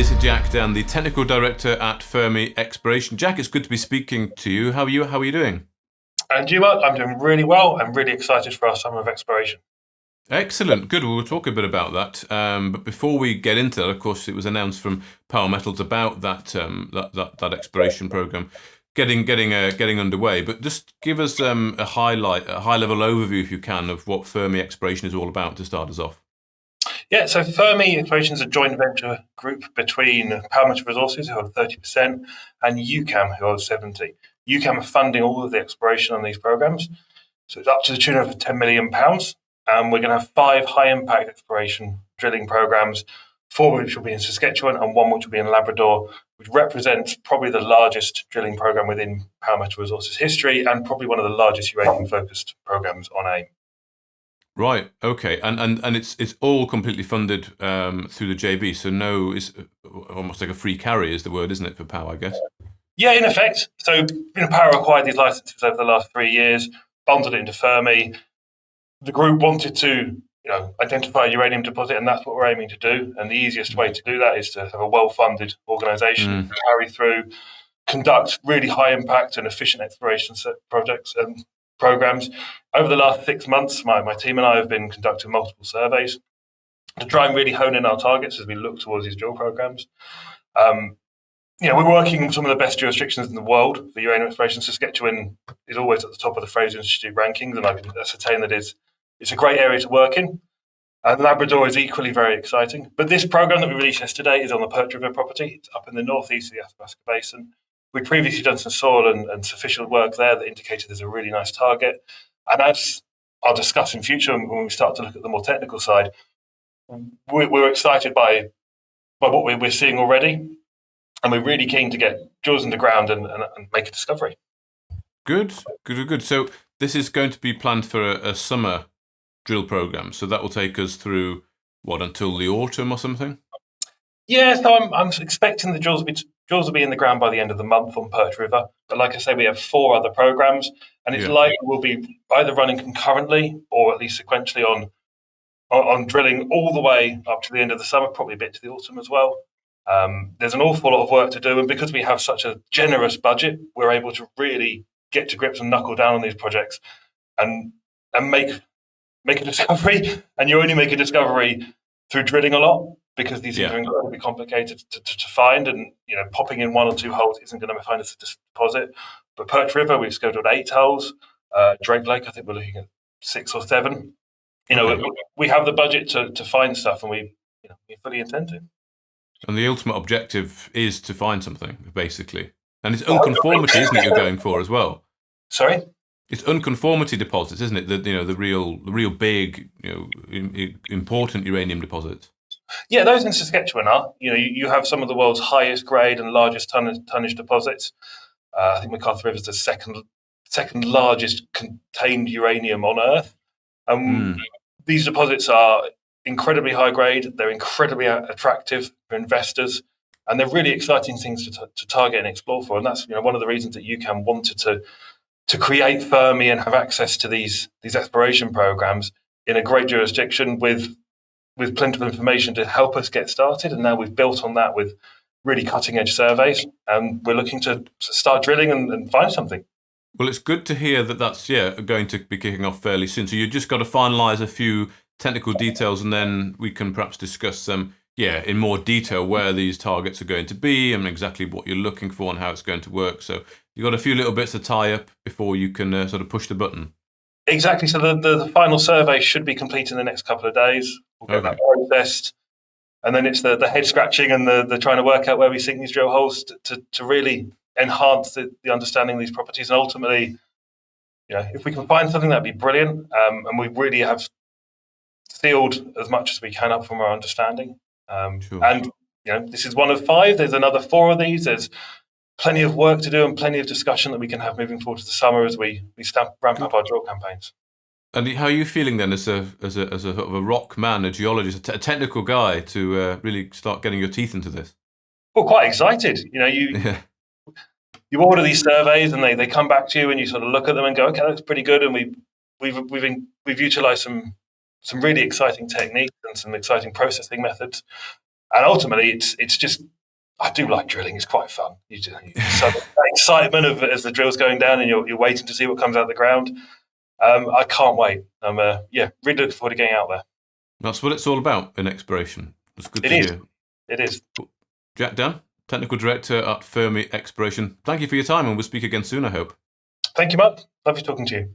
is Jack Dunn, the Technical Director at Fermi Exploration. Jack, it's good to be speaking to you. How are you? How are you doing? And you, Mark, I'm doing really well. I'm really excited for our summer of exploration. Excellent. Good. We'll talk a bit about that. But before we get into that, of course, it was announced from Power Metals about that exploration program getting underway. But just give us a high level overview, if you can, of what Fermi Exploration is all about to start us off. Yeah, so Fermi Exploration is a joint venture group between Power Metals Resources, who hold 30%, and UCAM, who hold 70%. UCAM are funding all of the exploration on these programs. So it's up to the tune of £10 million. And we're going to have 5 high-impact exploration drilling programs, 4 which will be in Saskatchewan and 1 which will be in Labrador, which represents probably the largest drilling program within Power Metals Resources history and probably one of the largest uranium-focused programs on AIM. Right. Okay. And it's all completely funded through the JV. So it's almost like a free carry is the word, isn't it, for Power, I guess? Yeah, in effect. So Power acquired these licenses over the last 3 years, bundled it into Fermi. The group wanted to identify a uranium deposit, and that's what we're aiming to do. And the easiest way to do that is to have a well-funded organisation, carry through, conduct really high-impact and efficient exploration projects and programs. Over the last 6 months, my team and I have been conducting multiple surveys to try and really hone in our targets as we look towards these drill programs. We're working in some of the best jurisdictions in the world for uranium exploration. Saskatchewan is always at the top of the Fraser Institute rankings, and I can ascertain that it's a great area to work in. And Labrador is equally very exciting. But this program that we released yesterday is on the Perch River property. It's up in the northeast of the Athabasca Basin. We'd previously done some soil and sufficient work there that indicated there's a really nice target. And as I'll discuss in future when we start to look at the more technical side, we're excited by what we're seeing already. And we're really keen to get drills in the ground and make a discovery. Good. So this is going to be planned for a summer drill program. So that will take us through, until the autumn or something? Yeah, so I'm expecting the drills will be in the ground by the end of the month on Perch River. But like I say, we have 4 other programs, and it's likely we'll be either running concurrently or at least sequentially on drilling all the way up to the end of the summer, probably a bit to the autumn as well. There's an awful lot of work to do, and because we have such a generous budget, we're able to really get to grips and knuckle down on these projects and make a discovery. And you only make a discovery through drilling a lot, because these things are incredibly complicated to find, and popping in 1 or 2 holes isn't going to find us a deposit. But Perch River, we've scheduled 8 holes. Drake Lake, I think we're looking at 6 or 7. We have the budget to find stuff, and we fully intend to. And the ultimate objective is to find something, basically. And it's unconformity, isn't it, you're going for as well? Sorry? It's unconformity deposits, isn't it? The real big, important uranium deposits. Yeah, those in Saskatchewan are. You have some of the world's highest grade and largest tonnage deposits. I think McArthur River is the second largest contained uranium on Earth. These deposits are incredibly high grade. They're incredibly attractive for investors, and they're really exciting things to target and explore for. And that's one of the reasons that UCAM wanted to create Fermi and have access to these exploration programs in a great jurisdiction with plenty of information to help us get started. And now we've built on that with really cutting edge surveys, and we're looking to start drilling and find something. Well, it's good to hear that's going to be kicking off fairly soon. So you've just got to finalise a few technical details, and then we can perhaps discuss them in more detail where these targets are going to be and exactly what you're looking for and how it's going to work. So you've got a few little bits to tie up before you can sort of push the button. Exactly. So the final survey should be complete in the next couple of days. We'll get that processed, and then it's the head scratching and the trying to work out where we sink these drill holes to really enhance the understanding of these properties. And ultimately, if we can find something, that'd be brilliant. And we really have sealed as much as we can up from our understanding. Sure. And this is 1 of 5. There's another 4 of these. There's plenty of work to do and plenty of discussion that we can have moving forward to the summer as we ramp up our drill campaigns. And how are you feeling then, as a sort of a rock man, a geologist, a technical guy, to really start getting your teeth into this? Well, quite excited. You order these surveys and they come back to you, and you sort of look at them and go, okay, that's pretty good. And we've utilised some really exciting techniques and some exciting processing methods And ultimately, it's just, I do like drilling. It's quite fun. So the excitement of as the drill's going down and you're waiting to see what comes out of the ground. I can't wait. I'm really looking forward to getting out there. That's what it's all about in exploration. It's good to It is. hear. It is. Jack Dunn, Technical Director at Fermi Exploration. Thank you for your time, and we'll speak again soon, I hope. Thank you, Matt. Lovely talking to you.